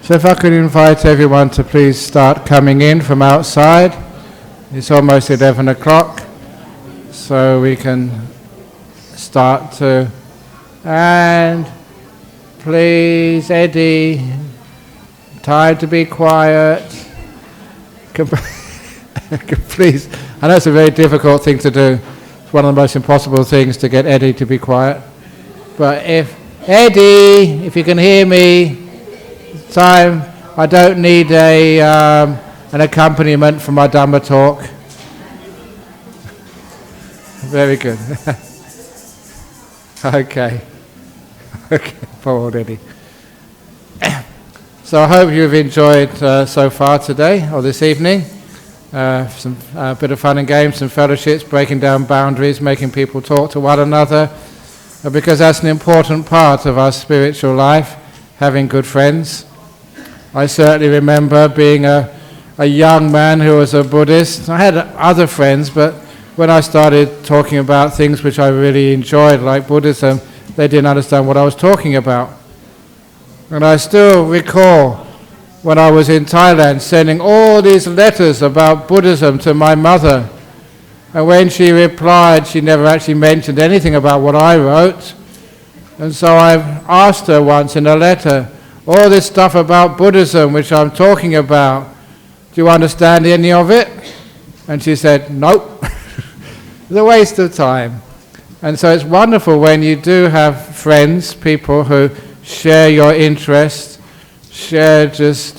So if I could invite everyone to please start coming in from outside. It's almost 11 o'clock, so we can start to... And please, Eddie, time to be quiet. Please, I know it's a very difficult thing to do. It's one of the most impossible things to get Eddie to be quiet. But Eddie, if you can hear me, time, I don't need an accompaniment for my Dhamma talk. Very good. Okay, poor old Eddie. So I hope you've enjoyed so far today or this evening. Some bit of fun and games, some fellowships, breaking down boundaries, making people talk to one another, because that's an important part of our spiritual life, having good friends. I certainly remember being a young man who was a Buddhist. I had other friends, but when I started talking about things which I really enjoyed, like Buddhism, they didn't understand what I was talking about. And I still recall when I was in Thailand sending all these letters about Buddhism to my mother. And when she replied, she never actually mentioned anything about what I wrote. And so I asked her once in a letter, all this stuff about Buddhism which I'm talking about, do you understand any of it? And she said, nope. It's a waste of time. And so it's wonderful when you do have friends, people who share your interests, share just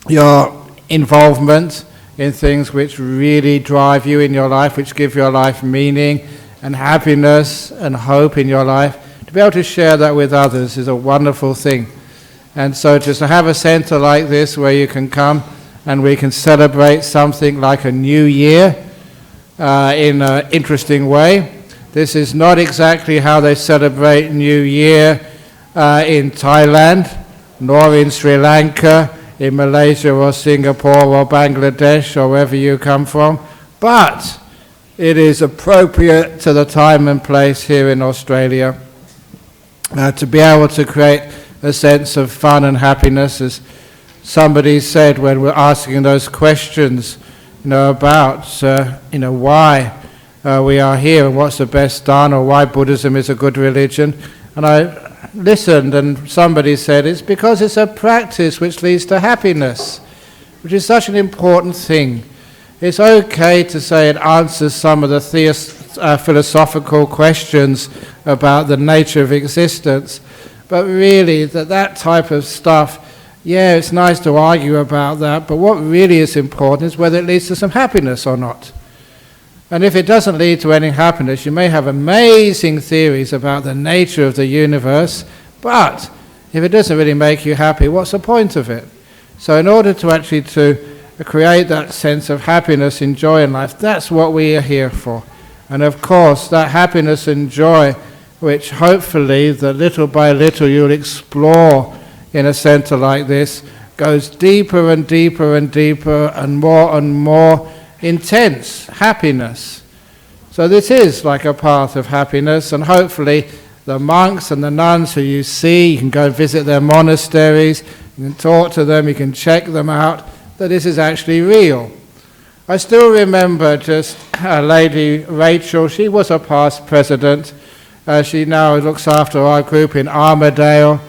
your involvement in things which really drive you in your life, which give your life meaning and happiness and hope in your life. To be able to share that with others is a wonderful thing. And so just to have a center like this where you can come and we can celebrate something like a new year in an interesting way. This is not exactly how they celebrate New Year in Thailand, nor in Sri Lanka, in Malaysia or Singapore or Bangladesh or wherever you come from, but it is appropriate to the time and place here in Australia to be able to create a sense of fun and happiness, as somebody said when we're asking those questions, about why we are here and what's the best done, or why Buddhism is a good religion. And I listened, and somebody said it's because it's a practice which leads to happiness, which is such an important thing. It's okay to say it answers some of the philosophical questions about the nature of existence, but really that type of stuff, yeah, it's nice to argue about that, but what really is important is whether it leads to some happiness or not. And if it doesn't lead to any happiness, you may have amazing theories about the nature of the universe, but if it doesn't really make you happy, what's the point of it? So in order to actually to create that sense of happiness and joy in life, that's what we are here for. And of course, that happiness and joy, which hopefully that little by little you'll explore in a center like this, goes deeper and deeper and deeper and more intense happiness. So this is like a path of happiness, and hopefully the monks and the nuns who you see, you can go visit their monasteries, you can talk to them, you can check them out, that this is actually real. I still remember just a lady, Rachel, she was a past president, she now looks after our group in Armadale.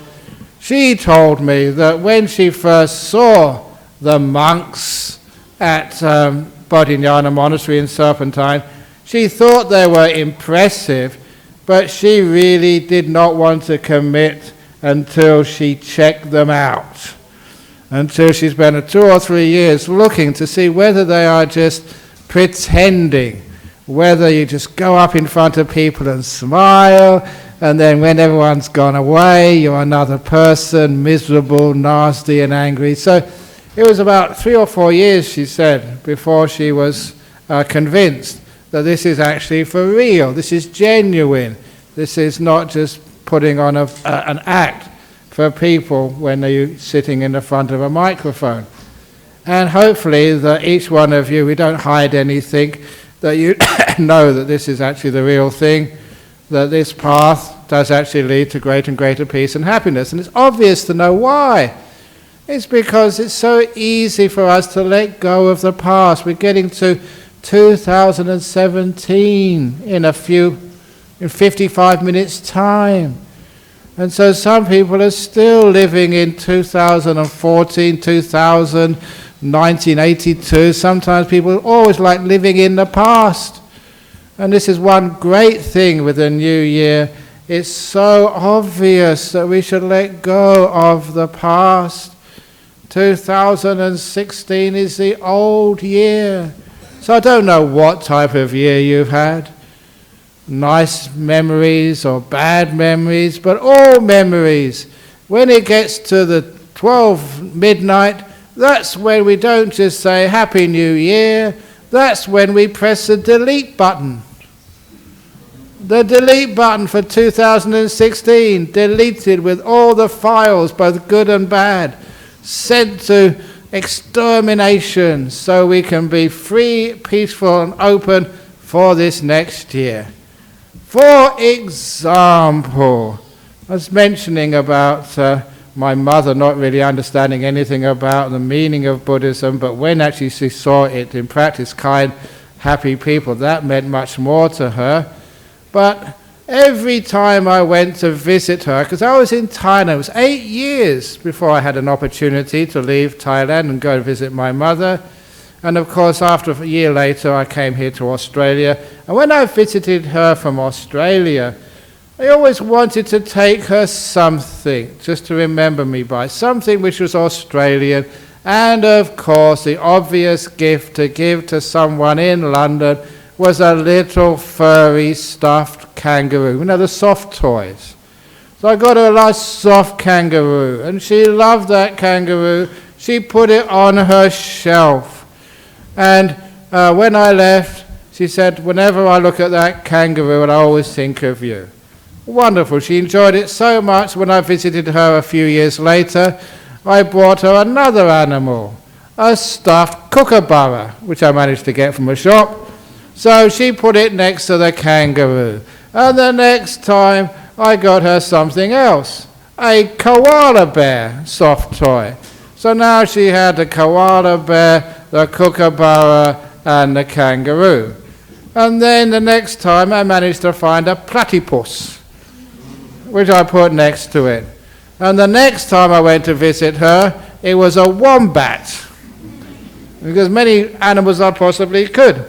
She told me that when she first saw the monks at Bodhinyana Monastery in Serpentine, she thought they were impressive, but she really did not want to commit until she checked them out, until she spent 2 or 3 years looking to see whether they are just pretending, whether you just go up in front of people and smile, and then when everyone's gone away, you're another person, miserable, nasty and angry. So it was about 3 or 4 years, she said, before she was convinced that this is actually for real, this is genuine, this is not just putting on an act for people when they're sitting in the front of a microphone. And hopefully that each one of you, we don't hide anything, that you know that this is actually the real thing, that this path does actually lead to greater and greater peace and happiness. And it's obvious to know why. It's because it's so easy for us to let go of the past. We're getting to 2017 in 55 minutes' time. And so some people are still living in 2014, 2000, 1982. Sometimes people always like living in the past. And this is one great thing with the new year. It's so obvious that we should let go of the past. 2016 is the old year. So I don't know what type of year you've had. Nice memories or bad memories, but all memories. When it gets to the 12 midnight, that's when we don't just say Happy New Year. That's when we press the delete button. The delete button for 2016, deleted with all the files, both good and bad, sent to extermination so we can be free, peaceful and open for this next year. For example, I was mentioning about my mother not really understanding anything about the meaning of Buddhism, but when actually she saw it in practice, kind, happy people, that meant much more to her. But every time I went to visit her, because I was in Thailand, it was 8 years before I had an opportunity to leave Thailand and go and visit my mother. And of course, after a year later, I came here to Australia. And when I visited her from Australia, I always wanted to take her something, just to remember me by, something which was Australian. And of course, the obvious gift to give to someone in London was a little furry stuffed kangaroo, you know, the soft toys. So I got her a nice soft kangaroo, and she loved that kangaroo. She put it on her shelf. And when I left, she said, whenever I look at that kangaroo, I always think of you. Wonderful. She enjoyed it so much. When I visited her a few years later, I brought her another animal, a stuffed kookaburra, which I managed to get from a shop. So she put it next to the kangaroo. And the next time, I got her something else, a koala bear soft toy. So now she had the koala bear, the kookaburra, and the kangaroo. And then the next time I managed to find a platypus, which I put next to it. And the next time I went to visit her, it was a wombat, because many animals I possibly could.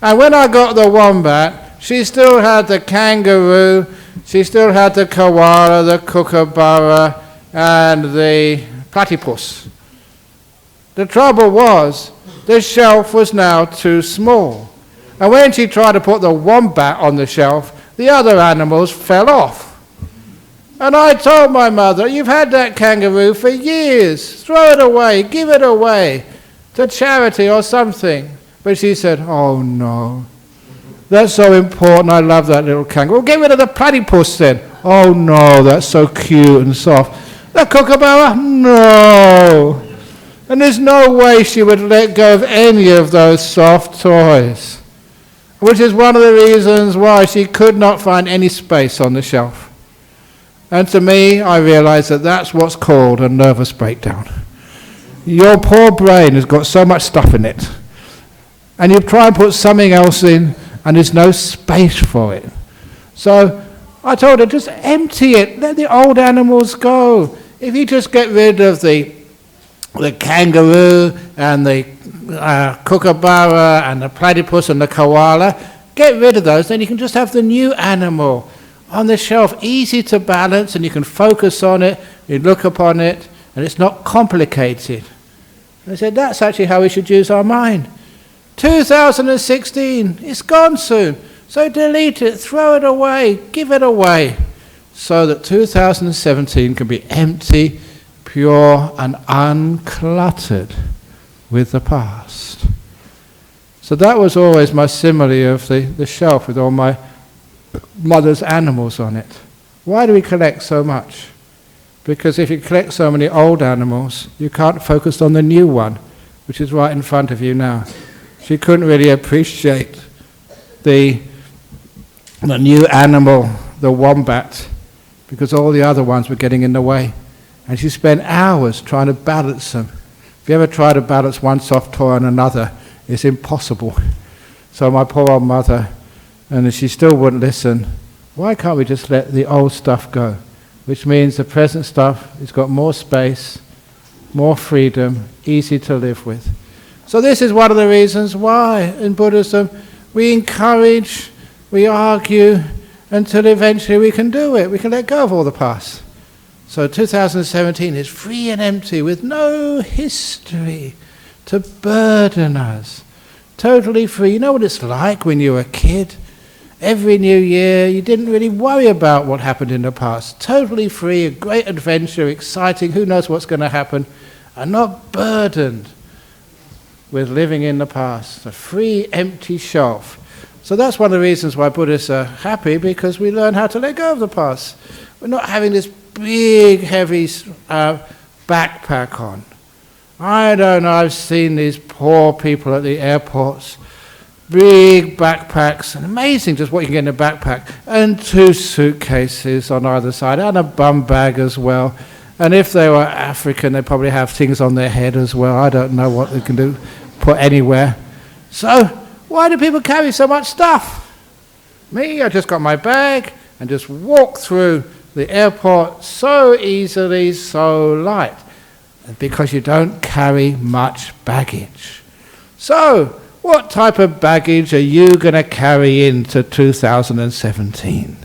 And when I got the wombat, she still had the kangaroo, she still had the koala, the kookaburra, and the platypus. The trouble was, the shelf was now too small. And when she tried to put the wombat on the shelf, the other animals fell off. And I told my mother, you've had that kangaroo for years. Throw it away, give it away to charity or something. But she said, oh no, that's so important, I love that little kangaroo. Well, get rid of the platypus then. Oh no, that's so cute and soft. The kookaburra? No. And there's no way she would let go of any of those soft toys, which is one of the reasons why she could not find any space on the shelf. And to me, I realized that that's what's called a nervous breakdown. Your poor brain has got so much stuff in it, and you try and put something else in, and there's no space for it. So I told her, just empty it, let the old animals go. If you just get rid of the kangaroo and the kookaburra and the platypus and the koala, get rid of those, then you can just have the new animal on the shelf, easy to balance, and you can focus on it, you look upon it, and it's not complicated. And I said, that's actually how we should use our mind. 2016, it's gone soon, so delete it, throw it away, give it away, so that 2017 can be empty, pure and uncluttered with the past. So that was always my simile of the shelf with all my mother's animals on it. Why do we collect so much? Because if you collect so many old animals, you can't focus on the new one, which is right in front of you now. She couldn't really appreciate the new animal, the wombat, because all the other ones were getting in the way. And she spent hours trying to balance them. If you ever try to balance one soft toy on another, it's impossible. So my poor old mother, and she still wouldn't listen. Why can't we just let the old stuff go? Which means the present stuff has got more space, more freedom, easy to live with. So this is one of the reasons why in Buddhism we encourage, we argue, until eventually we can do it. We can let go of all the past. So 2017 is free and empty with no history to burden us. Totally free. You know what it's like when you were a kid? Every new year you didn't really worry about what happened in the past. Totally free, a great adventure, exciting, who knows what's going to happen, and not burdened with living in the past. A free, empty shelf. So that's one of the reasons why Buddhists are happy, because we learn how to let go of the past. We're not having this big, heavy backpack on. I don't know, I've seen these poor people at the airports, big backpacks, and amazing just what you can get in a backpack, and 2 suitcases on either side, and a bum bag as well. And if they were African, they probably have things on their head as well. I don't know what they can do, put anywhere. So, why do people carry so much stuff? Me, I just got my bag and just walk through the airport so easily, so light. Because you don't carry much baggage. So, what type of baggage are you going to carry into 2017?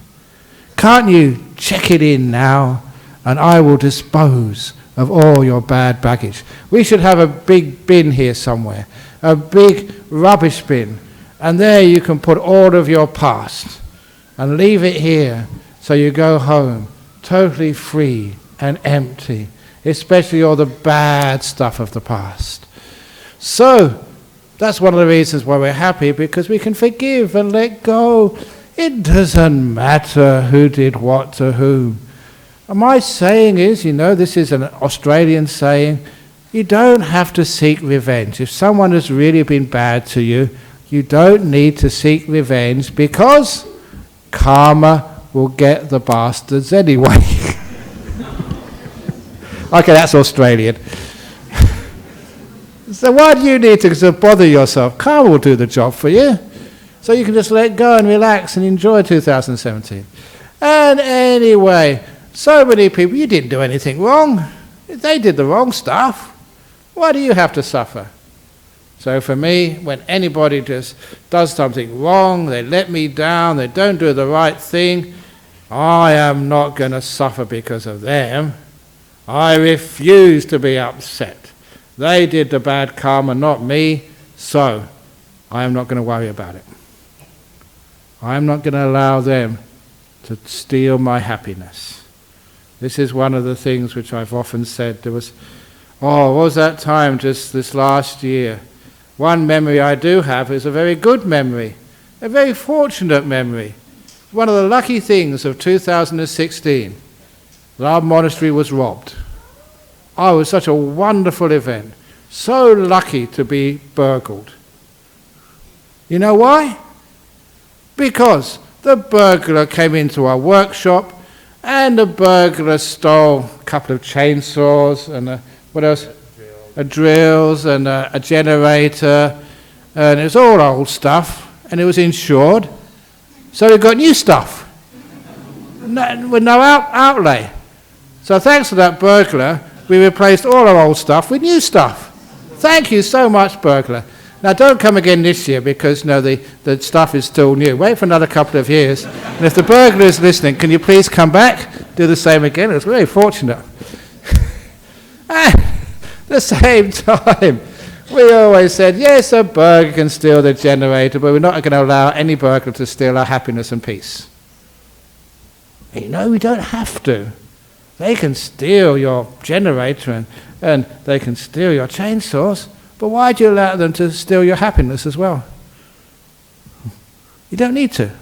Can't you check it in now, and I will dispose of all your bad baggage? We should have a big bin here somewhere, a big rubbish bin, and there you can put all of your past and leave it here so you go home totally free and empty, especially all the bad stuff of the past. So that's one of the reasons why we're happy, because we can forgive and let go. It doesn't matter who did what to whom. And my saying is, this is an Australian saying, you don't have to seek revenge. If someone has really been bad to you, you don't need to seek revenge, because karma will get the bastards anyway. Okay, that's Australian. So why do you need to bother yourself? Karma will do the job for you. So you can just let go and relax and enjoy 2017. And anyway, so many people, you didn't do anything wrong. They did the wrong stuff. Why do you have to suffer? So for me, when anybody just does something wrong, they let me down, they don't do the right thing, I am not going to suffer because of them. I refuse to be upset. They did the bad karma, not me, so I am not going to worry about it. I am not going to allow them to steal my happiness. This is one of the things which I've often said. What was that time just this last year? One memory I do have is a very good memory, a very fortunate memory. One of the lucky things of 2016, our monastery was robbed. Oh, it was such a wonderful event. So lucky to be burgled. You know why? Because the burglar came into our workshop, and the burglar stole a couple of chainsaws and what else? Drills and a generator, and it was all old stuff, and it was insured. So we got new stuff with no outlay. So thanks to that burglar, we replaced all our old stuff with new stuff. Thank you so much, burglar. Now don't come again this year, because the stuff is still new. Wait for another couple of years. And if the burglar is listening, can you please come back, do the same again? It was very fortunate. At the same time, we always said, yes, a burglar can steal the generator, but we're not going to allow any burglar to steal our happiness and peace. We don't have to. They can steal your generator and they can steal your chainsaws, but why do you allow them to steal your happiness as well? You don't need to.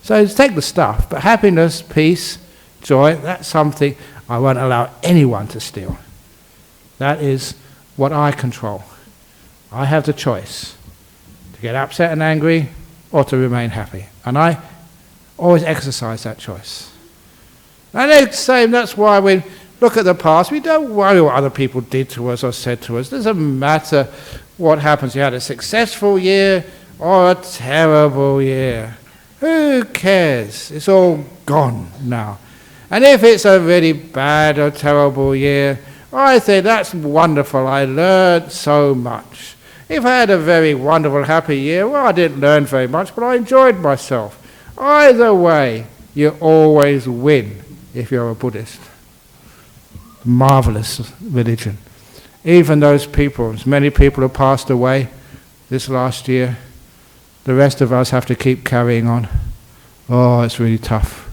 So take the stuff, but happiness, peace, joy, that's something I won't allow anyone to steal. That is what I control. I have the choice to get upset and angry or to remain happy. And I always exercise that choice. And that's why when look at the past. We don't worry what other people did to us or said to us. It doesn't matter what happens. You had a successful year or a terrible year. Who cares? It's all gone now. And if it's a really bad or terrible year, I think that's wonderful. I learned so much. If I had a very wonderful, happy year, well, I didn't learn very much, but I enjoyed myself. Either way, you always win if you're a Buddhist. Marvelous religion. Even those people, as many people have passed away this last year, the rest of us have to keep carrying on. Oh, it's really tough.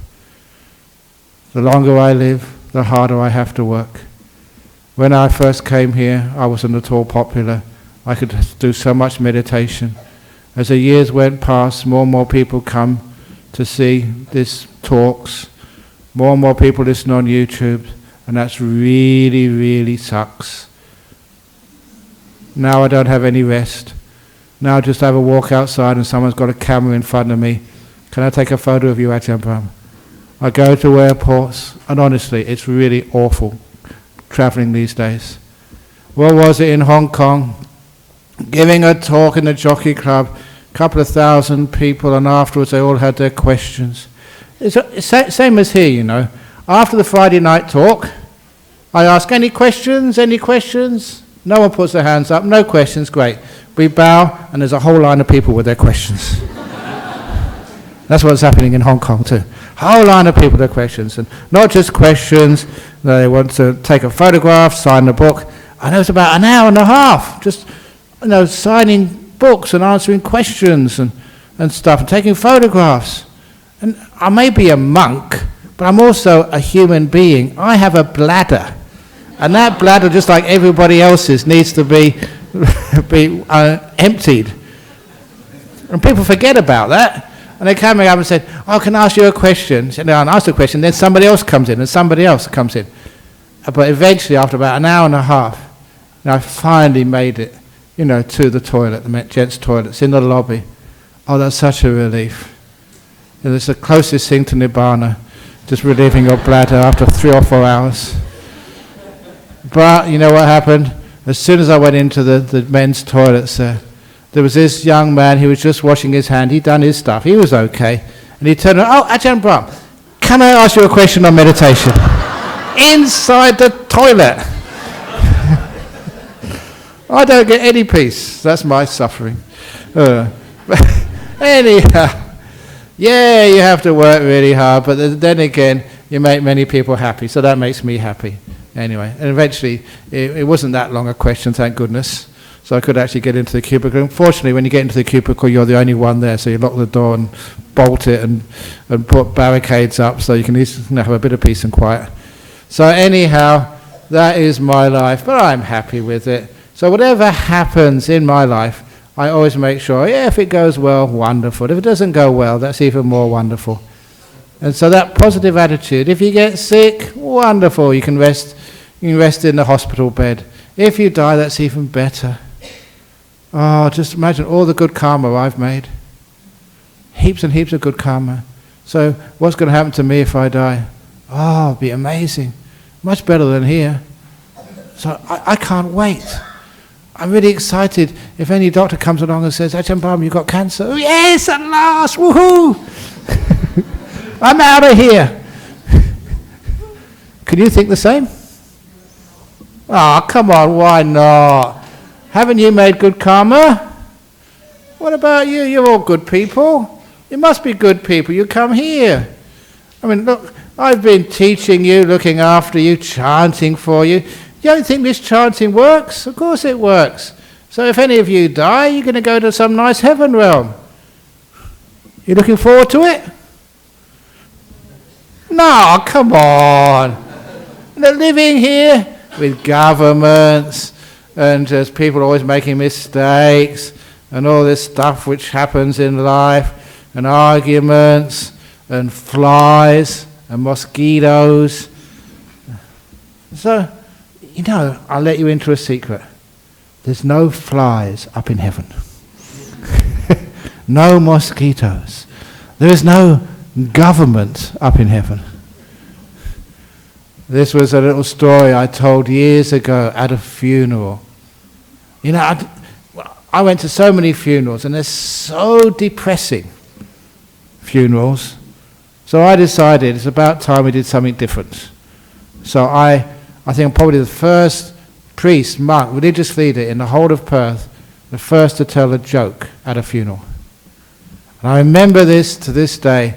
The longer I live, the harder I have to work. When I first came here, I wasn't at all popular. I could do so much meditation. As the years went past, more and more people come to see these talks. More and more people listen on YouTube, and that's really, really sucks. Now I don't have any rest. Now I just have a walk outside and someone's got a camera in front of me. Can I take a photo of you, Ajahn Brahm? I go to airports, and honestly, it's really awful traveling these days. What was it in Hong Kong? Giving a talk in the Jockey Club, a couple of thousand people, and afterwards they all had their questions. It's same as here, you know. After the Friday night talk, I ask, any questions? Any questions? No one puts their hands up. No questions. Great. We bow, and there's a whole line of people with their questions. That's what's happening in Hong Kong too. Whole line of people with their questions, and not just questions. They want to take a photograph, sign the book. I know it's about an hour and a half, just signing books and answering questions and stuff, and taking photographs. And I may be a monk, but I'm also a human being. I have a bladder. And that bladder, just like everybody else's, needs to be emptied. And people forget about that. And they came up and said, oh, can I ask you a question? I said, no, I asked a question. Then somebody else comes in, and somebody else comes in. But eventually, after about an hour and a half, I finally made it, to the toilet, the gents' toilet. It's in the lobby. Oh, that's such a relief. It's the closest thing to Nibbana, just relieving your bladder after 3 or 4 hours. But you know what happened? As soon as I went into the men's toilets there was this young man, he was just washing his hand, he'd done his stuff, he was okay. And he turned around, oh, Ajahn Brahm, can I ask you a question on meditation? Inside the toilet. I don't get any peace, that's my suffering. Anyhow, yeah, you have to work really hard, but then again, you make many people happy, so that makes me happy. Anyway, and eventually, it wasn't that long a question, thank goodness. So I could actually get into the cubicle. Unfortunately, when you get into the cubicle, you're the only one there, so you lock the door and bolt it and put barricades up so you can have a bit of peace and quiet. So anyhow, that is my life, but I'm happy with it. So whatever happens in my life, I always make sure, if it goes well, wonderful. If it doesn't go well, that's even more wonderful. And so that positive attitude, if you get sick, wonderful, you can rest in the hospital bed. If you die, that's even better. Oh, just imagine all the good karma I've made. Heaps and heaps of good karma. So what's going to happen to me if I die? Oh, it'll be amazing. Much better than here. So I can't wait. I'm really excited if any doctor comes along and says, Ajahn Brahm, you got cancer? Oh, yes, at last, woohoo! I'm out of here. Can you think the same? Oh, come on, why not? Haven't you made good karma? What about you? You're all good people. You must be good people. You come here. I mean, look, I've been teaching you, looking after you, chanting for you. You don't think this chanting works? Of course it works. So if any of you die, you're going to go to some nice heaven realm. You looking forward to it? No, come on. They're living here with governments and just people always making mistakes and all this stuff which happens in life and arguments and flies and mosquitoes. So, I'll let you into a secret. There's no flies up in heaven. No mosquitoes. There is no government up in heaven. This was a little story I told years ago at a funeral. You know, I went to so many funerals, and they're so depressing, funerals. So I decided it's about time we did something different. So I think I'm probably the first priest, monk, religious leader in the whole of Perth, the first to tell a joke at a funeral. And I remember this to this day,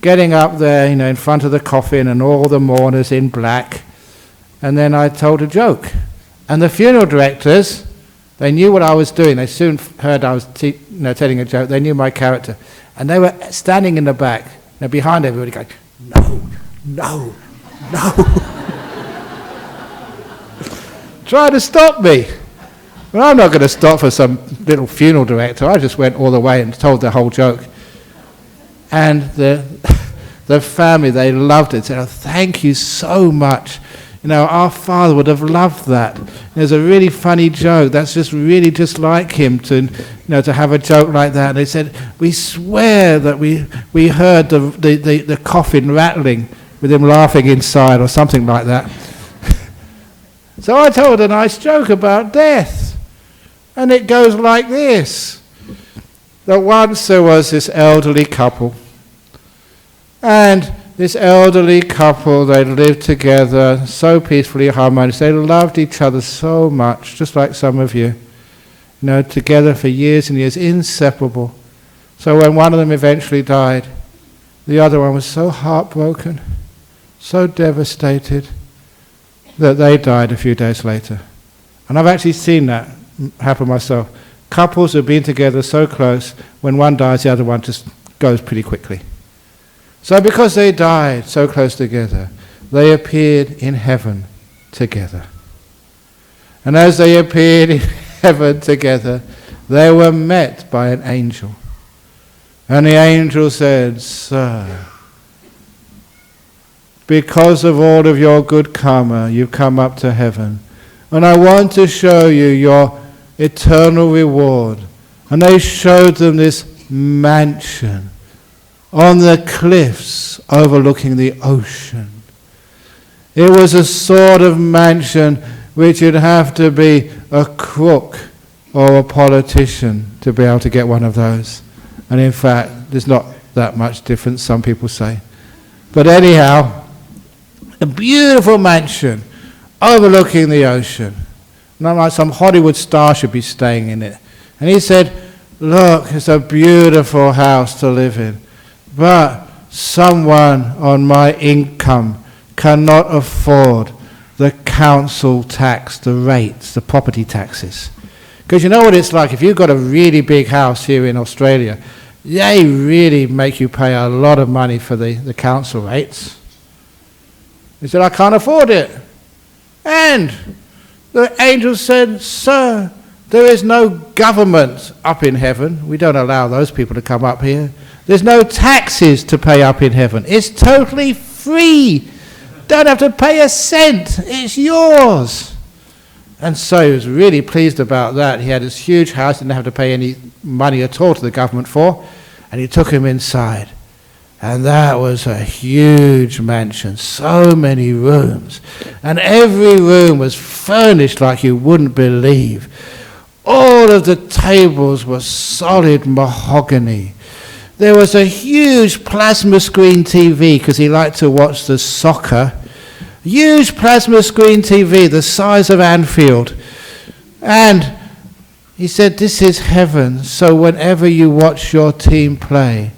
getting up there, you know, in front of the coffin and all the mourners in black, and then I told a joke. And the funeral directors, they knew what I was doing. They soon heard I was telling a joke. They knew my character. And they were standing in the back, behind everybody going, no. Trying to stop me. Well, I'm not going to stop for some little funeral director. I just went all the way and told the whole joke. And the family, they loved it. Said, "Oh, thank you so much. You know, our father would have loved that. There's a really funny joke. That's just really just like him to have a joke like that." And they said, "We swear that we heard the coffin rattling with him laughing inside," or something like that. So I told a nice joke about death. And it goes like this. That once there was this elderly couple. And this elderly couple, they lived together so peacefully, harmonious. They loved each other so much, just like some of you. You know, together for years and years, inseparable. So when one of them eventually died, the other one was so heartbroken, so devastated, that they died a few days later. And I've actually seen that happen myself. Couples have been together so close, when one dies, the other one just goes pretty quickly. So because they died so close together, they appeared in heaven together. And as they appeared in heaven together, they were met by an angel. And the angel said, "Sir, because of all of your good karma, you've come up to heaven. And I want to show you your eternal reward." And they showed them this mansion on the cliffs overlooking the ocean. It was a sort of mansion which you'd have to be a crook or a politician to be able to get one of those. And in fact, there's not that much difference, some people say. But anyhow, a beautiful mansion overlooking the ocean. Not like some Hollywood star should be staying in it. And he said, "Look, it's a beautiful house to live in. But someone on my income cannot afford the council tax, the rates, the property taxes." Because you know what it's like, if you've got a really big house here in Australia, they really make you pay a lot of money for the council rates. He said, "I can't afford it." And the angel said, "Sir, there is no government up in heaven. We don't allow those people to come up here. There's no taxes to pay up in heaven. It's totally free. Don't have to pay a cent. It's yours." And so he was really pleased about that. He had this huge house, didn't have to pay any money at all to the government for. And he took him inside. And that was a huge mansion, so many rooms. And every room was furnished like you wouldn't believe. All of the tables were solid mahogany. There was a huge plasma screen TV, because he liked to watch the soccer. Huge plasma screen TV, the size of Anfield. And he said, "This is heaven, so whenever you watch your team play,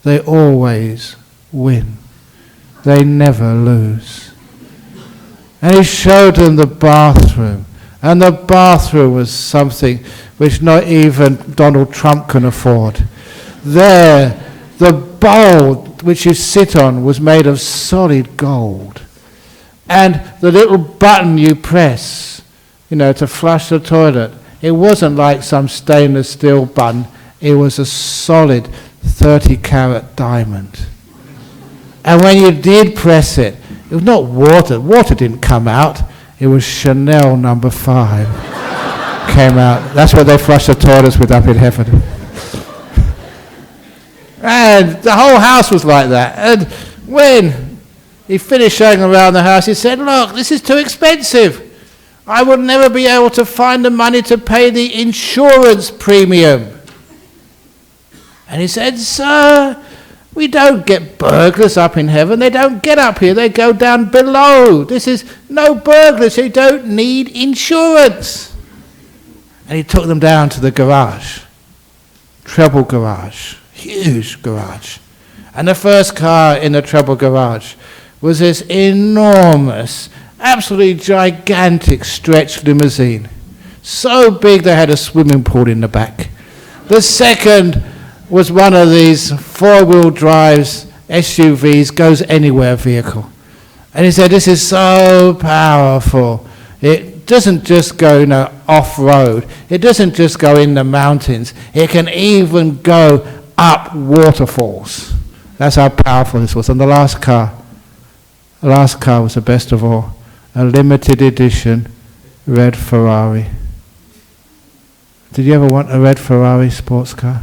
they always win. They never lose." And he showed them the bathroom. And the bathroom was something which not even Donald Trump can afford. There, the bowl which you sit on was made of solid gold. And the little button you press, to flush the toilet, it wasn't like some stainless steel button. It was a solid 30-carat diamond. And when you did press it, it was not water. Water didn't come out. It was Chanel No. 5 came out. That's what they flush the toilets with up in heaven. And the whole house was like that. And when He finished showing around the house. He said, look, this is too expensive. I will never be able to find the money to pay the insurance premium. And he said, sir, we don't get burglars up in heaven. They don't get up here. They go down below. This is no burglars. You don't need insurance. And he took them down to the garage. Treble garage. Huge garage. And the first car in the treble garage was this enormous, absolutely gigantic stretch limousine. So big they had a swimming pool in the back. The second was one of these four-wheel drives, SUVs, goes anywhere vehicle. And he said, this is so powerful. It doesn't just go off-road. It doesn't just go in the mountains. It can even go up waterfalls. That's how powerful this was. And the last car was the best of all. A limited edition red Ferrari. Did you ever want a red Ferrari sports car?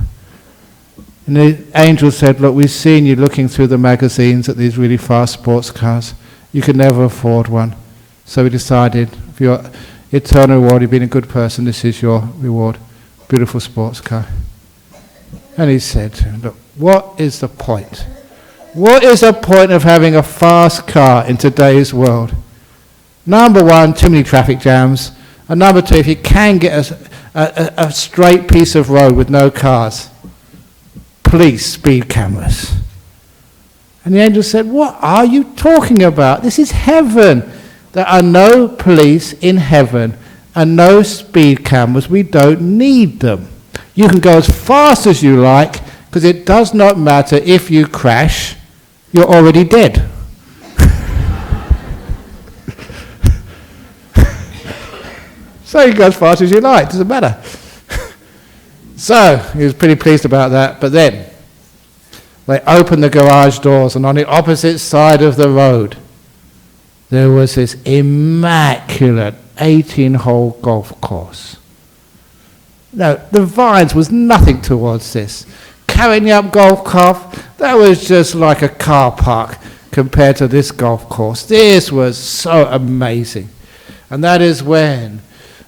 And the angel said, look, we've seen you looking through the magazines at these really fast sports cars. You could never afford one. So we decided, for your eternal reward, you've been a good person, this is your reward. Beautiful sports car. And he said, look, what is the point? What is the point of having a fast car in today's world? Number one, too many traffic jams. And number two, if you can get a straight piece of road with no cars, police speed cameras. And the angel said, what are you talking about? This is heaven. There are no police in heaven and no speed cameras. We don't need them. You can go as fast as you like because it does not matter if you crash. You're already dead. So you can go as fast as you like. Doesn't matter. So he was pretty pleased about that. But then they opened the garage doors, and on the opposite side of the road there was this immaculate 18-hole golf course. No, the vines was nothing towards this. Carrying up golf cart, that was just like a car park compared to this golf course. This was so amazing. And that is when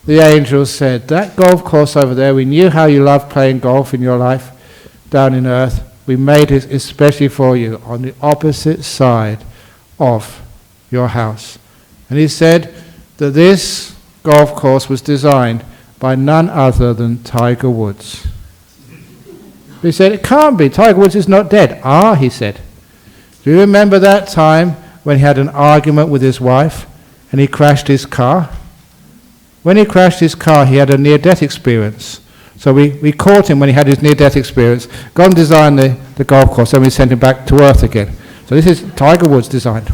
the angel said, that golf course over there, we knew how you loved playing golf in your life down in earth. We made it especially for you on the opposite side of your house. And he said that this golf course was designed by none other than Tiger Woods. He said, it can't be. Tiger Woods is not dead. Ah, he said. Do you remember that time when he had an argument with his wife and he crashed his car? When he crashed his car, he had a near-death experience. So we caught him when he had his near-death experience, got him design the golf course, and we sent him back to earth again. So this is Tiger Woods' design.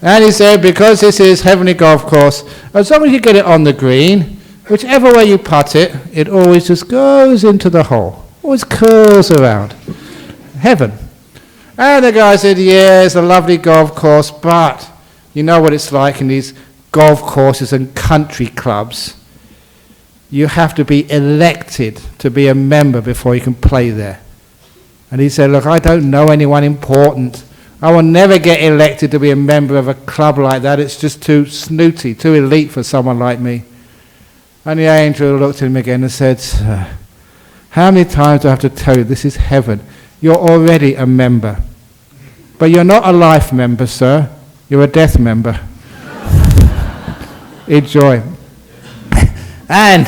And he said, because this is heavenly golf course, as long as you get it on the green, whichever way you putt it, it always just goes into the hole. Always curls around. Heaven. And the guy said, yeah, it's a lovely golf course, but you know what it's like in these golf courses and country clubs. You have to be elected to be a member before you can play there. And he said, look, I don't know anyone important. I will never get elected to be a member of a club like that. It's just too snooty, too elite for someone like me. And the angel looked at him again and said, how many times do I have to tell you this is heaven? You're already a member. But you're not a life member, sir. You're a death member. Enjoy. And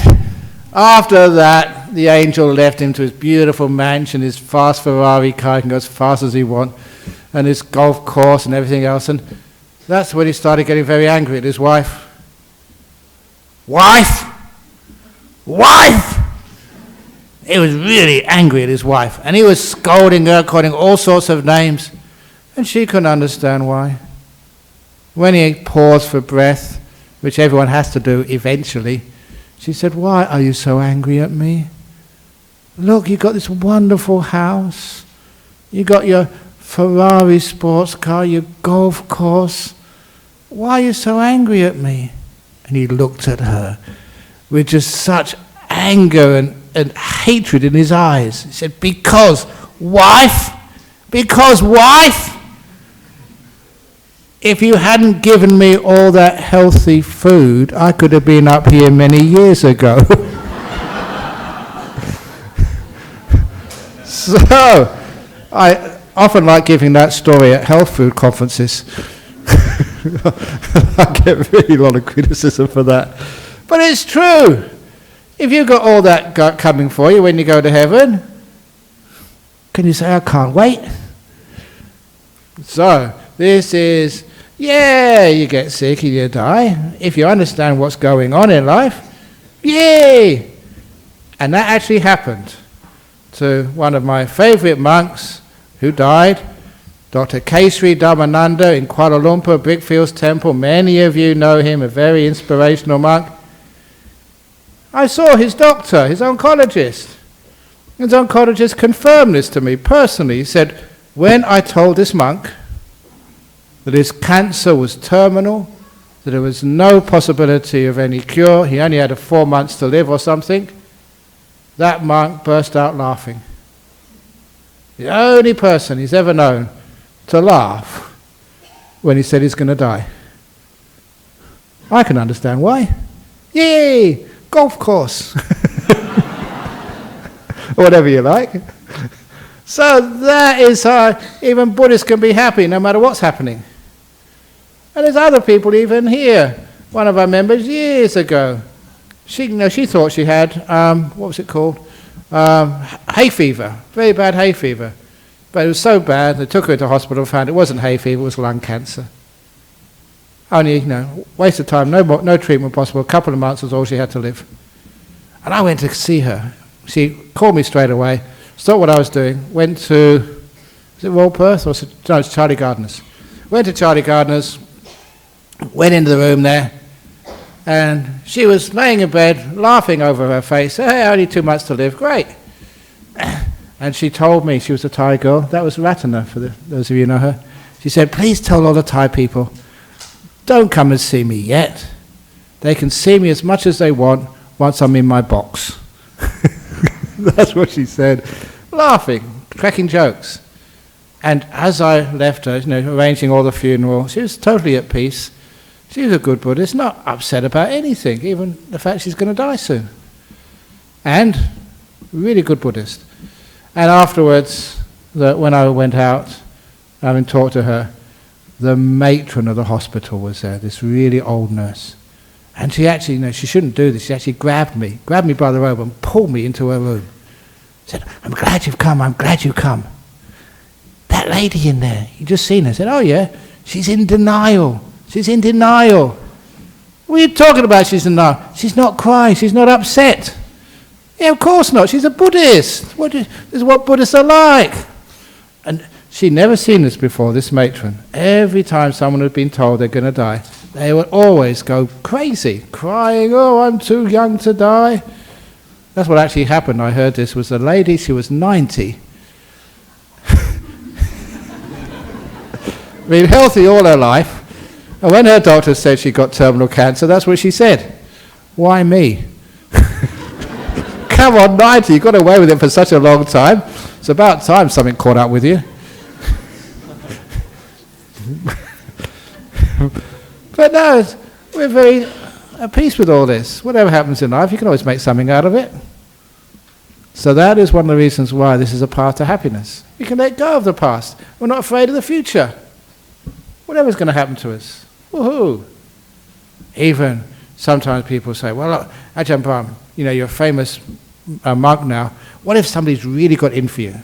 after that, the angel left him to his beautiful mansion, his fast Ferrari car, he can go as fast as he wants, and his golf course and everything else. And that's when he started getting very angry at his wife. Wife! Wife! He was really angry at his wife, and he was scolding her, calling all sorts of names, and she couldn't understand why. When he paused for breath, which everyone has to do eventually, she said, why are you so angry at me? Look, you've got this wonderful house. You got your Ferrari sports car, your golf course. Why are you so angry at me? And he looked at her with just such anger and hatred in his eyes. He said, because wife, if you hadn't given me all that healthy food, I could have been up here many years ago. So, I often like giving that story at health food conferences. I get really a lot of criticism for that. But it's true. If you've got all that coming for you when you go to heaven, can you say, I can't wait? So, this is, you get sick and you die. If you understand what's going on in life, yay! And that actually happened to one of my favorite monks who died, Dr. Kesri Dhammananda in Kuala Lumpur, Brickfields Temple. Many of you know him, a very inspirational monk. I saw his doctor, his oncologist. His oncologist confirmed this to me personally. He said, when I told this monk that his cancer was terminal, that there was no possibility of any cure, he only had 4 months to live or something, that monk burst out laughing. The only person he's ever known to laugh when he said he's going to die. I can understand why. Yay! Golf course. Whatever you like. So that is how even Buddhists can be happy no matter what's happening. And there's other people even here. One of our members years ago, she thought she had, what was it called? Hay fever, very bad hay fever. But it was so bad, they took her to hospital and found it wasn't hay fever, it was lung cancer. Only, waste of time, no treatment possible, a couple of months was all she had to live. And I went to see her. She called me straight away, stopped what I was doing, went to, is it Royal Perth? No, it's Charlie Gardner's. Went to Charlie Gardner's, went into the room there, and she was laying in bed, laughing over her face. Hey, only 2 months to live, great. And she told me, she was a Thai girl, that was Ratana, for those of you who know her. She said, please tell all the Thai people, don't come and see me yet. They can see me as much as they want once I'm in my box. That's what she said, laughing, cracking jokes. And as I left her, arranging all the funeral, she was totally at peace. She was a good Buddhist, not upset about anything, even the fact she's going to die soon. And really good Buddhist. And afterwards, when I went out, having talked to her, the matron of the hospital was there, this really old nurse. And she actually, she shouldn't do this, she actually grabbed me by the robe and pulled me into her room. Said, I'm glad you've come, I'm glad you've come. That lady in there, you just seen her. Said, oh yeah, she's in denial. She's in denial. What are you talking about she's in denial? She's not crying, she's not upset. Yeah, of course not, she's a Buddhist. This is what Buddhists are like. And she'd never seen this before, this matron. Every time someone had been told they're going to die, they would always go crazy, crying, oh, I'm too young to die. That's what actually happened. I heard this was a lady, she was 90. Been healthy all her life. And when her doctor said she got terminal cancer, that's what she said. Why me? Come on, 90, you got away with it for such a long time. It's about time something caught up with you. But no, we're very at peace with all this. Whatever happens in life, you can always make something out of it. So that is one of the reasons why this is a path to happiness. We can let go of the past. We're not afraid of the future. Whatever's going to happen to us. Woohoo! Even sometimes people say, well, look, Ajahn Brahm, you're a famous monk now. What if somebody's really got in for you?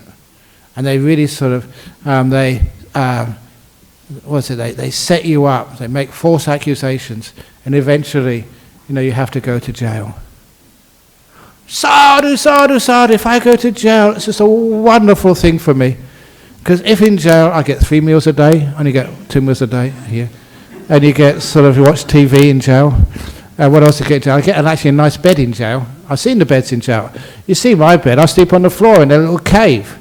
And they really sort of, they set you up, they make false accusations, and eventually, you have to go to jail. Sadhu, sadhu, sadhu, if I go to jail, it's just a wonderful thing for me. Because if in jail, I get 3 meals a day, only get 2 meals a day here, and you get you watch TV in jail. What else do you get in jail? I get actually a nice bed in jail. I've seen the beds in jail. You see my bed, I sleep on the floor in a little cave.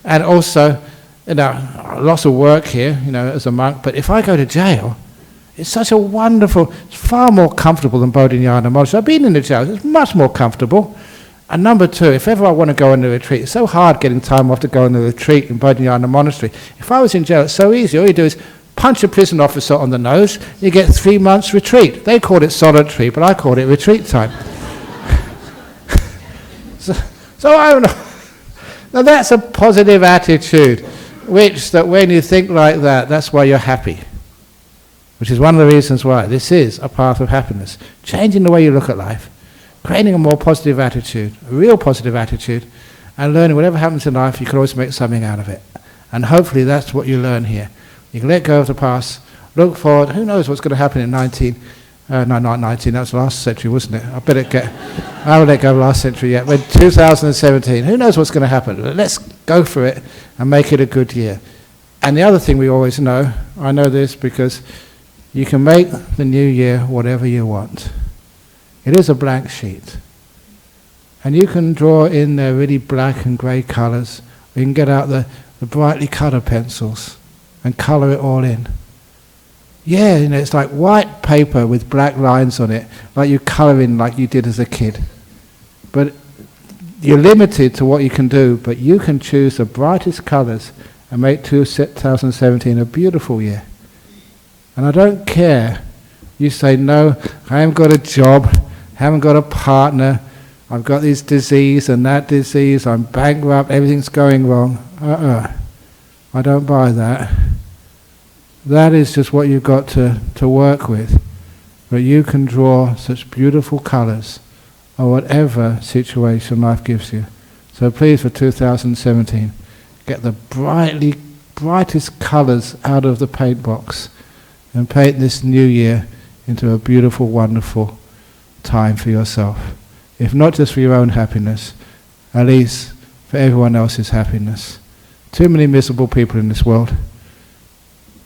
And also, lots of work here, as a monk, but if I go to jail, it's such a wonderful, it's far more comfortable than Bodhinyana Monastery. I've been in the jail, it's much more comfortable. And number 2, if ever I want to go on a retreat, it's so hard getting time off to go on a retreat in Bodhinyana Monastery. If I was in jail, it's so easy. All you do is punch a prison officer on the nose, you get 3 months retreat. They call it solitary, but I call it retreat time. so I don't know. Now that's a positive attitude, which that when you think like that, that's why you're happy. Which is one of the reasons why this is a path of happiness. Changing the way you look at life, creating a more positive attitude, a real positive attitude, and learning whatever happens in life, you can always make something out of it. And hopefully that's what you learn here. You can let go of the past, look forward. Who knows what's going to happen in not 19, that was last century, wasn't it? I haven't let go of last century yet. But 2017, who knows what's going to happen? Let's go for it and make it a good year. And the other thing we always know, I know this because you can make the new year whatever you want. It is a blank sheet. And you can draw in there really black and grey colours. You can get out the brightly coloured pencils and colour it all in. Yeah, it's like white paper with black lines on it, like you colour in like you did as a kid. But you're limited to what you can do, but you can choose the brightest colours and make 2017 a beautiful year. And I don't care. You say, no, I haven't got a job, haven't got a partner, I've got this disease and that disease, I'm bankrupt, everything's going wrong. I don't buy that. That is just what you've got to work with. But you can draw such beautiful colours or whatever situation life gives you. So please, for 2017, get the brightest colours out of the paint box and paint this new year into a beautiful, wonderful time for yourself. If not just for your own happiness, at least for everyone else's happiness. Too many miserable people in this world.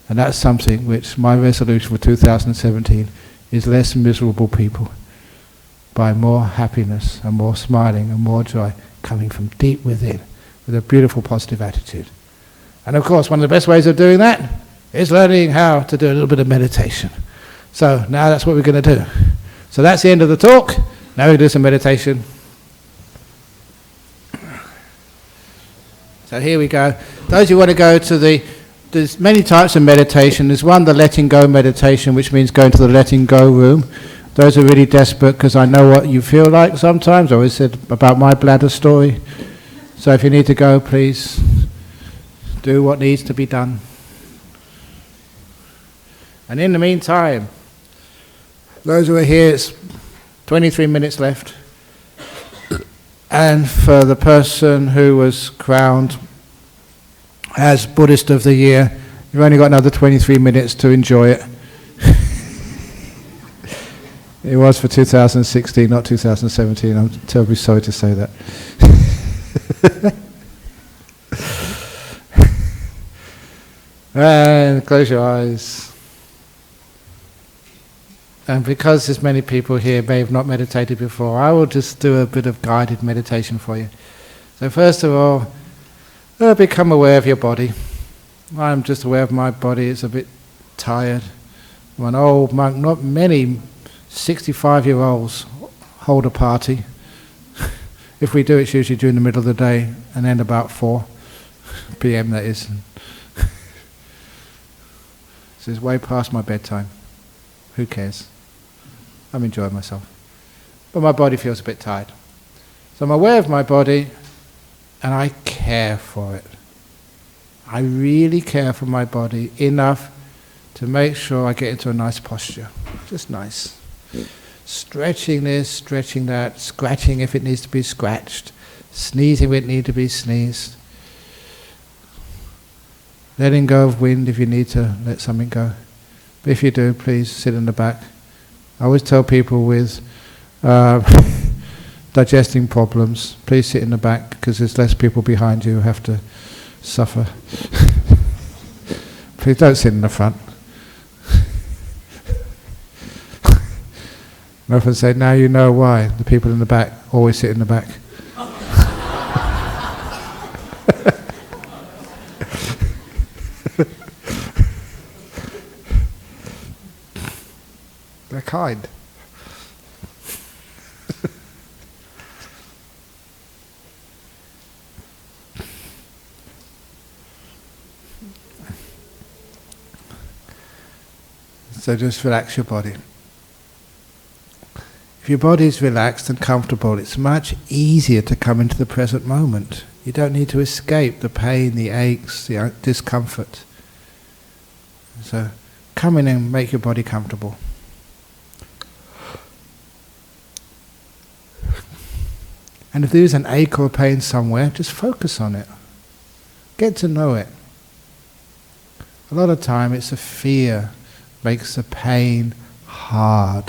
And that's something which my resolution for 2017 is less miserable people by more happiness and more smiling and more joy coming from deep within with a beautiful positive attitude. And of course, one of the best ways of doing that is learning how to do a little bit of meditation. So now that's what we're going to do. So that's the end of the talk. Now we do some meditation. So here we go. Those who want to go to there's many types of meditation. There's one, the letting go meditation, which means going to the letting go room. Those are really desperate because I know what you feel like sometimes. I always said about my bladder story. So if you need to go, please do what needs to be done. And in the meantime, those who are here, it's 23 minutes left. And for the person who was crowned as Buddhist of the Year, you've only got another 23 minutes to enjoy it. It was for 2016, not 2017. I'm terribly sorry to say that. And close your eyes. And because there's many people here may have not meditated before, I will just do a bit of guided meditation for you. So first of all, become aware of your body. I'm just aware of my body. It's a bit tired. I'm an old monk. Not many 65-year-olds hold a party. If we do, it's usually during the middle of the day and end about 4 p.m. that is. So it's way past my bedtime. Who cares? I'm enjoying myself. But my body feels a bit tired. So I'm aware of my body and I care for it. I really care for my body enough to make sure I get into a nice posture. Just nice. Stretching this, stretching that, scratching if it needs to be scratched, sneezing if it needs to be sneezed. Letting go of wind if you need to let something go. But if you do, please sit in the back. I always tell people with digesting problems, please sit in the back because there's less people behind you who have to suffer. Please don't sit in the front. I often say, now you know why the people in the back always sit in the back. They're kind. So just relax your body. If your body is relaxed and comfortable, it's much easier to come into the present moment. You don't need to escape the pain, the aches, the discomfort. So come in and make your body comfortable. And if there is an ache or pain somewhere, just focus on it. Get to know it. A lot of time it's a fear makes the pain hard.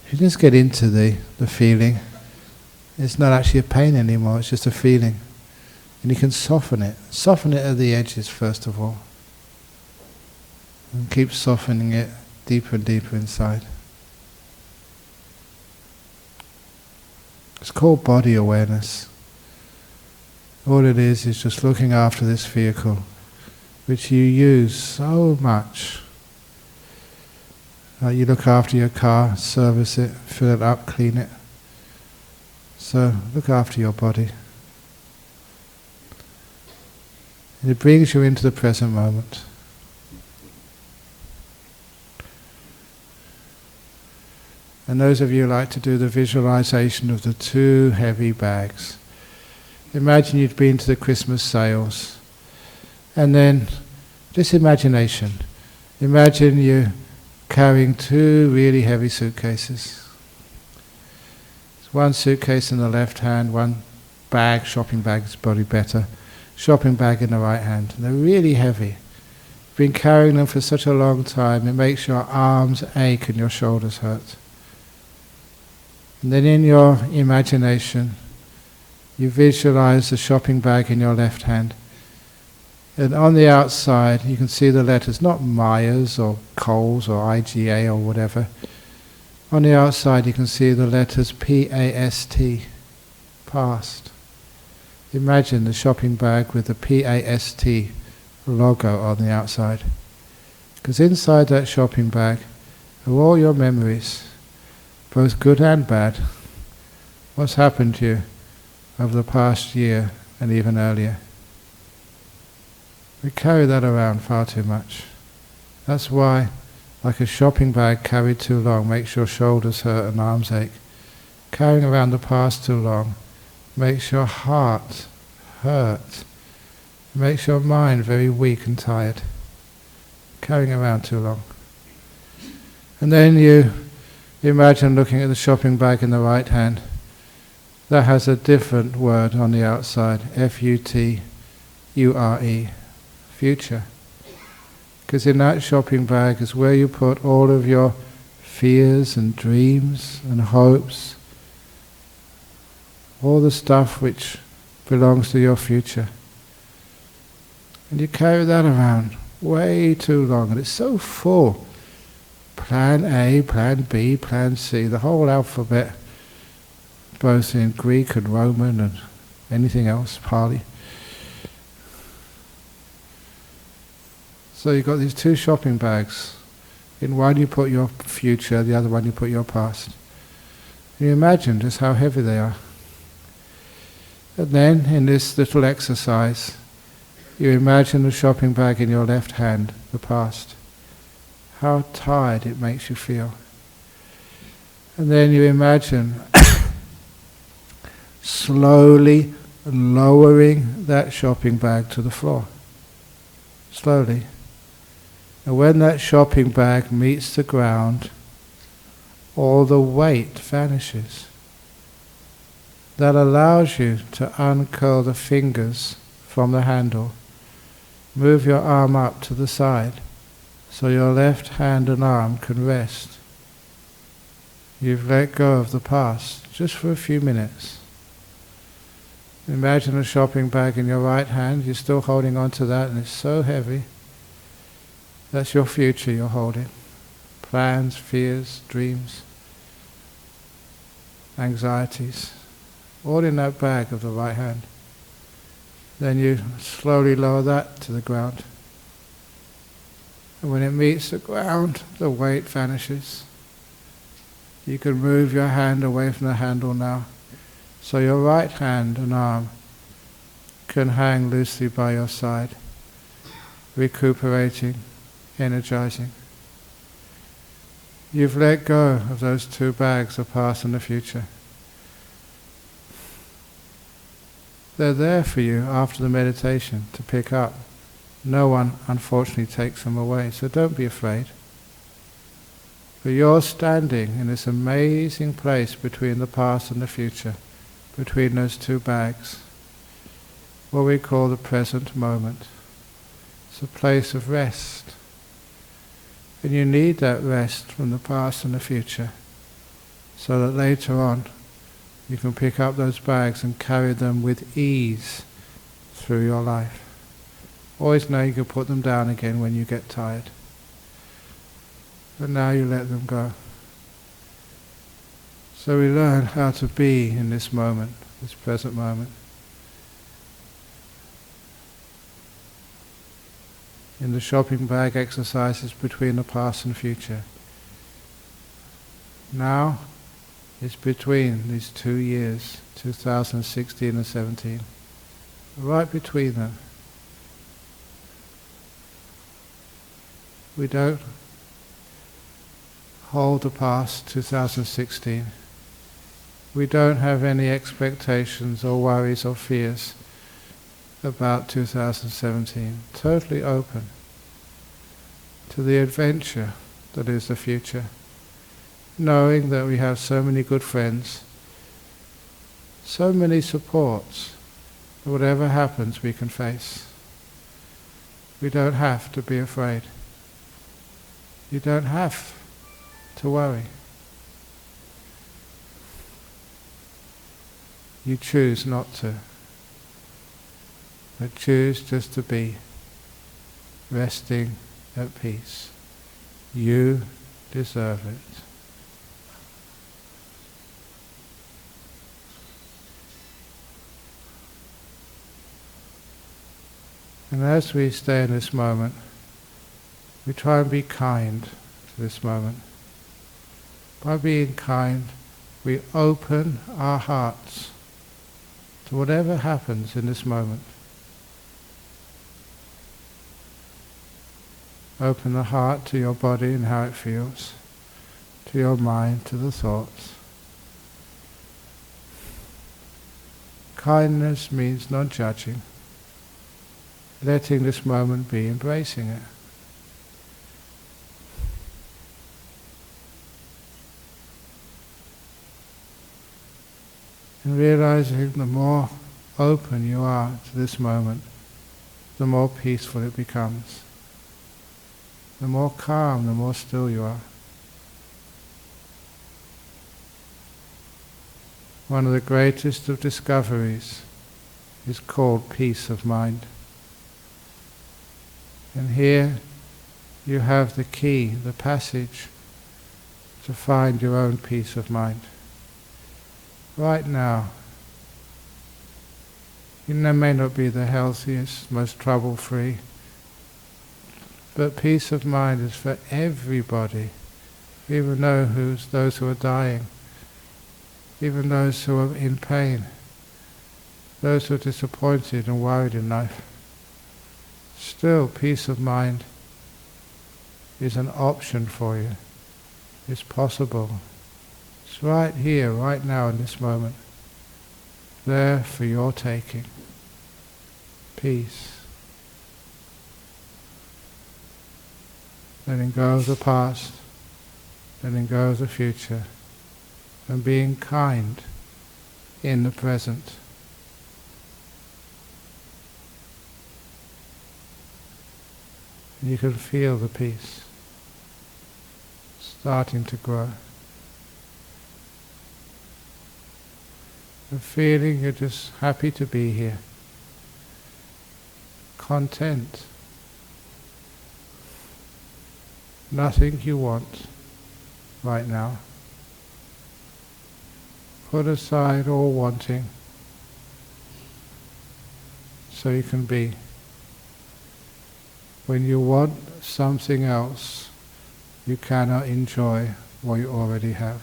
If you just get into the feeling, it's not actually a pain anymore, it's just a feeling. And you can soften it. Soften it at the edges first of all. And keep softening it deeper and deeper inside. It's called body awareness. All it is just looking after this vehicle, which you use so much. You look after your car, service it, fill it up, clean it. So look after your body. And it brings you into the present moment. And those of you who like to do the visualization of the two heavy bags, imagine you'd been to the Christmas sales, and then just imagination. Imagine you carrying two really heavy suitcases. One suitcase in the left hand, one bag, shopping bag is probably better, shopping bag in the right hand. And they're really heavy. You've been carrying them for such a long time, it makes your arms ache and your shoulders hurt. And then in your imagination, you visualize the shopping bag in your left hand. And on the outside, you can see the letters, not Myers or Coles or IGA or whatever. On the outside, you can see the letters P-A-S-T, past. Imagine the shopping bag with the P-A-S-T logo on the outside. Because inside that shopping bag are all your memories, both good and bad. What's happened to you over the past year and even earlier. We carry that around far too much. That's why, like a shopping bag carried too long makes your shoulders hurt and arms ache. Carrying around the past too long makes your heart hurt. It makes your mind very weak and tired. Carrying around too long. And then you imagine looking at the shopping bag in the right hand. That has a different word on the outside, F-U-T-U-R-E, future. Because in that shopping bag is where you put all of your fears and dreams and hopes, all the stuff which belongs to your future. And you carry that around way too long, and it's so full. Plan A, Plan B, Plan C, the whole alphabet, both in Greek and Roman and anything else, Pali. So you've got these two shopping bags. In one you put your future, the other one you put your past. You imagine just how heavy they are. And then, in this little exercise, you imagine the shopping bag in your left hand, the past. How tired it makes you feel. And then you imagine slowly lowering that shopping bag to the floor. Slowly. And when that shopping bag meets the ground, all the weight vanishes. That allows you to uncurl the fingers from the handle. Move your arm up to the side so your left hand and arm can rest. You've let go of the past just for a few minutes. Imagine a shopping bag in your right hand, you're still holding on to that and it's so heavy. That's your future you're holding. Plans, fears, dreams, anxieties, all in that bag of the right hand. Then you slowly lower that to the ground. And when it meets the ground, the weight vanishes. You can move your hand away from the handle now, so your right hand and arm can hang loosely by your side, recuperating energizing. You've let go of those two bags, the past and the future. They're there for you after the meditation to pick up. No one, unfortunately, takes them away, so don't be afraid. But you're standing in this amazing place between the past and the future, between those two bags, what we call the present moment. It's a place of rest. And you need that rest from the past and the future, so that later on you can pick up those bags and carry them with ease through your life. Always know you can put them down again when you get tired. But now you let them go. So we learn how to be in this moment, this present moment. In the shopping bag exercises between the past and future. Now it's between these 2 years, 2016 and 17. Right between them. We don't hold the past, 2016. We don't have any expectations or worries or fears about 2017. Totally open to the adventure that is the future. Knowing that we have so many good friends, so many supports, that whatever happens we can face. We don't have to be afraid. You don't have to worry. You choose not to, but choose just to be resting at peace. You deserve it. And as we stay in this moment, we try and be kind to this moment. By being kind, we open our hearts to whatever happens in this moment. Open the heart to your body and how it feels, to your mind, to the thoughts. Kindness means not judging, letting this moment be, embracing it. And realizing the more open you are to this moment, the more peaceful it becomes. The more calm, the more still you are. One of the greatest of discoveries is called peace of mind. And here you have the key, the passage, to find your own peace of mind. Right now, you may not be the healthiest, most trouble-free, but peace of mind is for everybody, even those who are dying, even those who are in pain, those who are disappointed and worried in life. Still, peace of mind is an option for you. It's possible. It's right here, right now, in this moment. There for your taking. Peace. Letting go of the past, letting go of the future, and being kind in the present. And you can feel the peace starting to grow. The feeling you're just happy to be here, content. Nothing you want right now. Put aside all wanting so you can be. When you want something else, you cannot enjoy what you already have.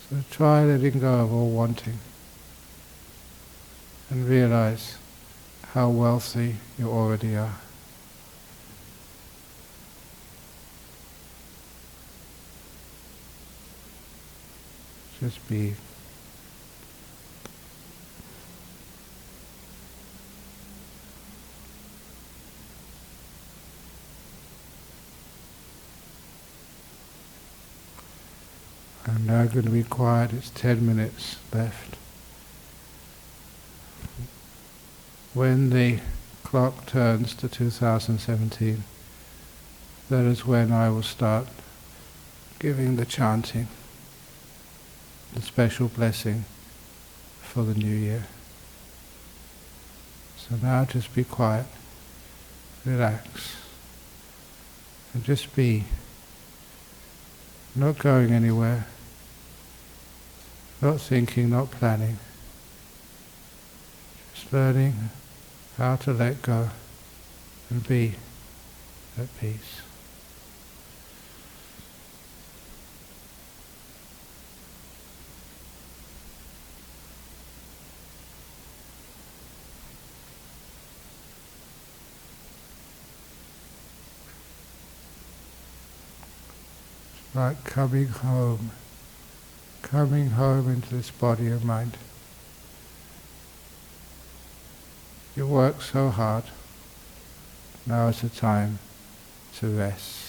So try letting go of all wanting and realize how wealthy you already are. Just be. I'm now going to be quiet. It's 10 minutes left. When the clock turns to 2017, that is when I will start giving the chanting, the special blessing for the new year. So now just be quiet, relax, and just be. Not going anywhere, not thinking, not planning, just learning how to let go and be at peace. Like coming home into this body of mind. You work so hard, now is the time to rest.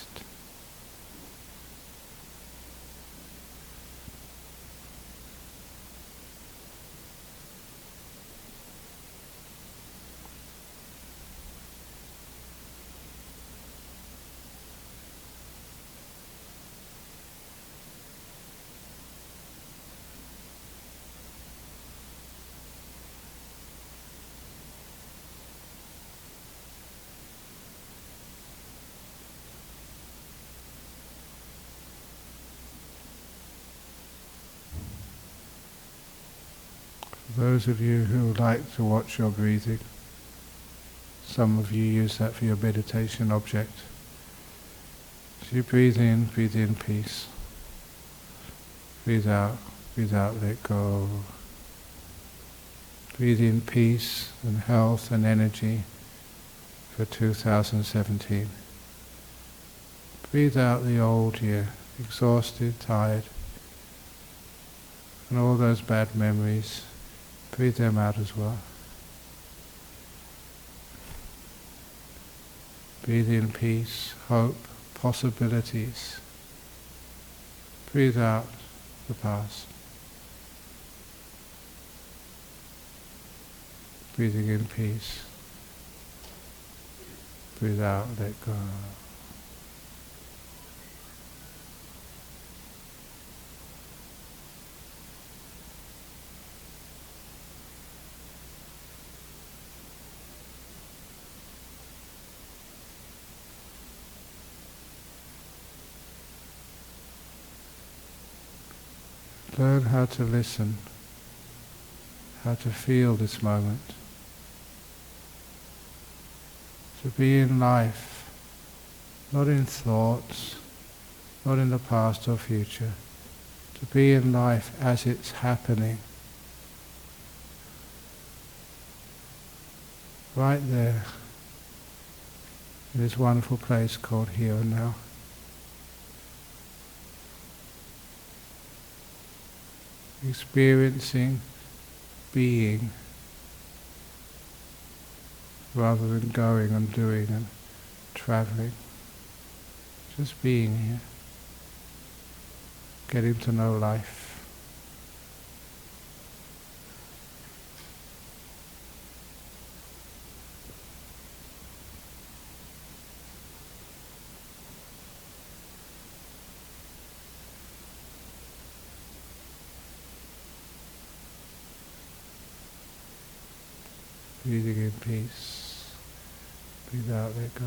Those of you who like to watch your breathing, some of you use that for your meditation object. So you breathe in peace. Breathe out, let go. Breathe in peace and health and energy for 2017. Breathe out the old year, exhausted, tired, and all those bad memories. Breathe them out as well. Breathe in peace, hope, possibilities. Breathe out the past. Breathing in peace. Breathe out, let go. Learn how to listen, how to feel this moment, to be in life, not in thoughts, not in the past or future, to be in life as it's happening, right there, in this wonderful place called here and now. Experiencing being rather than going and doing and traveling. Just being here. Getting to know life. Breathing in peace, breathe out, let go.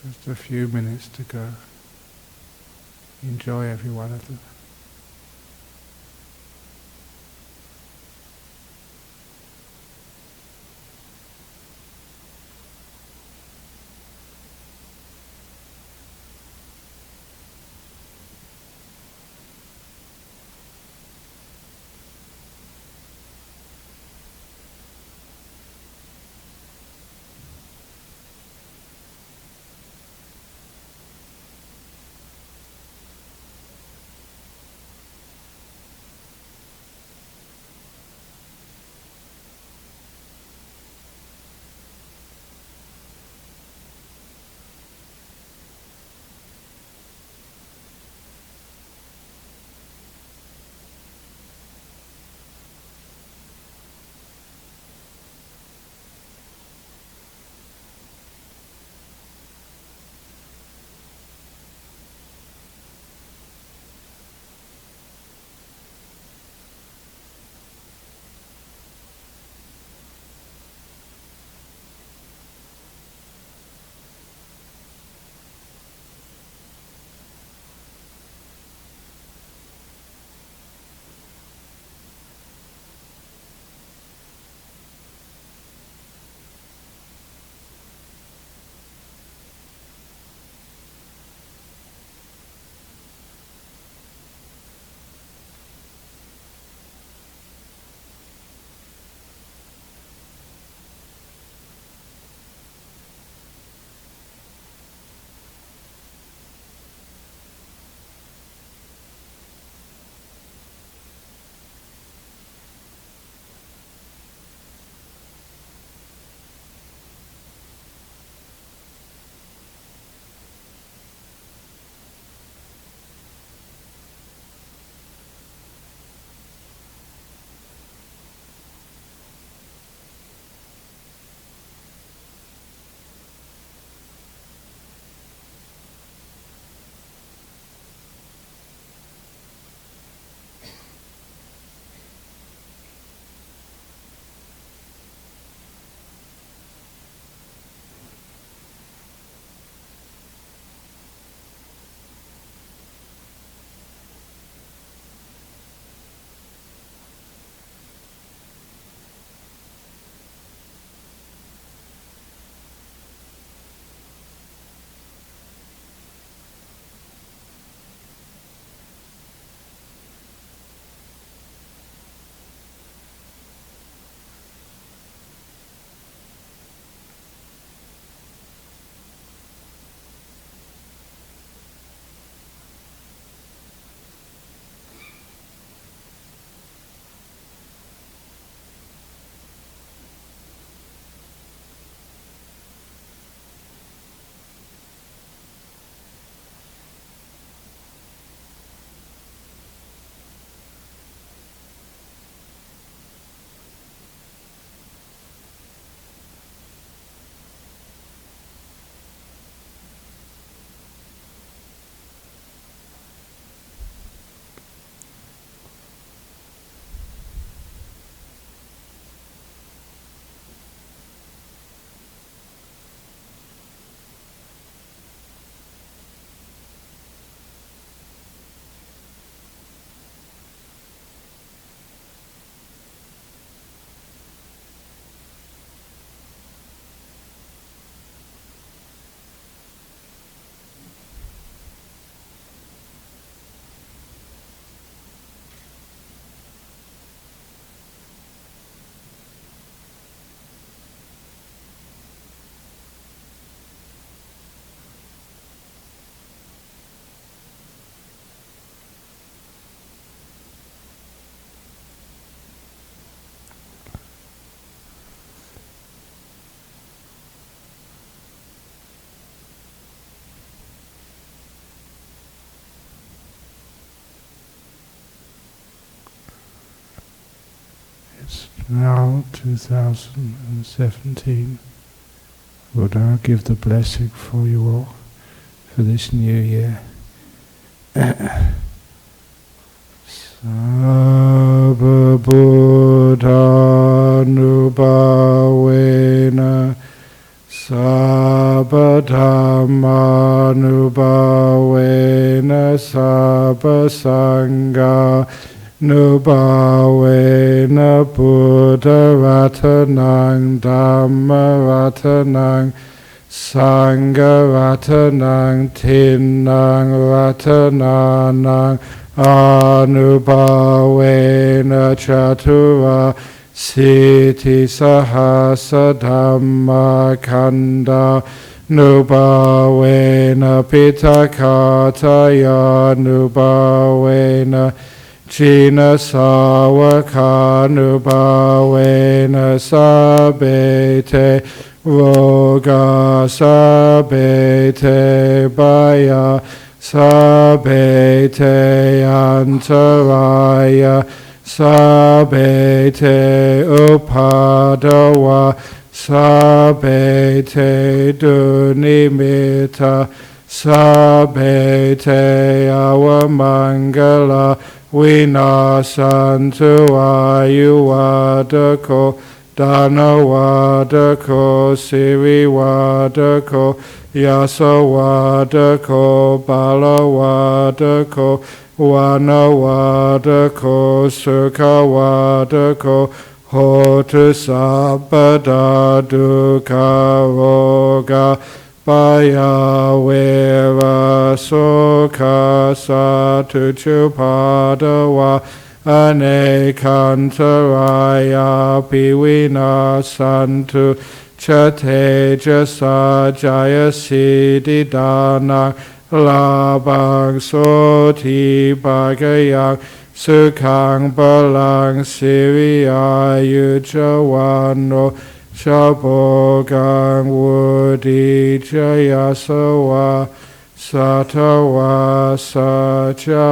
Just a few minutes to go. Enjoy every one of them. Now 2017, Lord, I give the blessing for you all for this new year. Sabba Buddhanubhavena Sabba Dhamma Nubhavena Sabba Sangha Nubhavena Buddha Ratanang Dhamma Ratanang Sangha Ratanang Tinnang Ratananang Anubhavena Chatura Siti Sahasa Dhamma Kanda Nubhavena Pitakataya Nubhavena China Sawaka Nubhavena Sabete Roga Sabete Baya Sabete Antaraya Sabete Upadawa Sabete Dunimita Sabete Awamangala Vinasantu Ayuwadako Dhanawadako Siriwadako Yasawadako Balawadako Vanawadako Sukhawadako Hotu Sabada Dukkha Roga Baya Vera Sukha Satu Chupadawa Anekantaraya Piwina Santu Chateja Sajaya Siddhidana Labang Soti Bhagayang Sukhang Balang Siriya Jawano Shabogang Wudi Jayasawa Satawa Sacha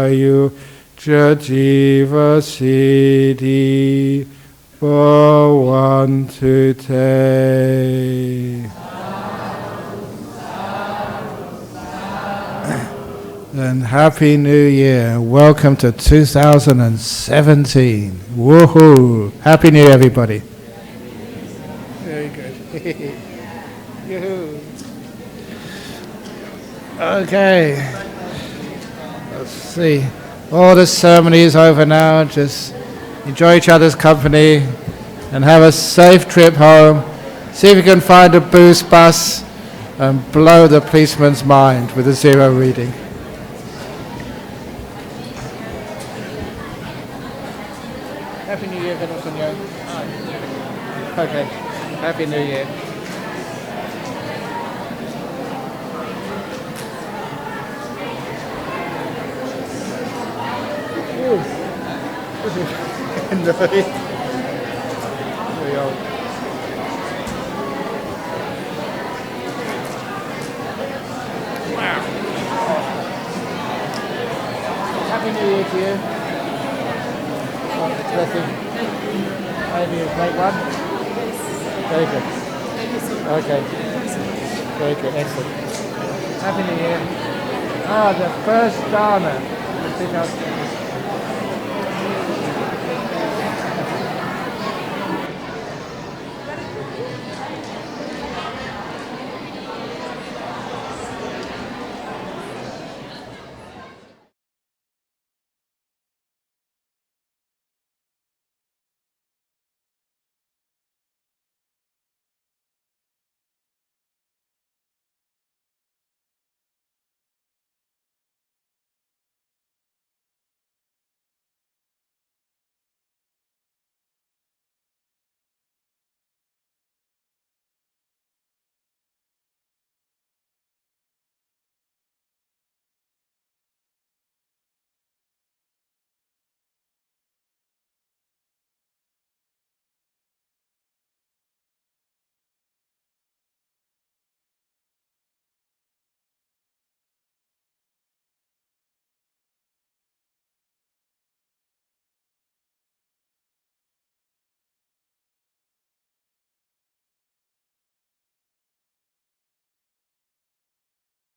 Ayu Jajiva Siddhi Bhavantu Te. And Happy New Year. Welcome to 2017. Woohoo! Happy New Year, everybody. Very good. Yoo-hoo. Okay. Let's see. All the ceremony is over now. Just enjoy each other's company and have a safe trip home. See if you can find a boost bus and blow the policeman's mind with a zero reading. Happy New Year, Venerable. Okay. Happy New Year. Happy New Year to you. Blessing. Maybe you make one? Very good. Okay. Very good. Excellent. Happy New Year. The first dana.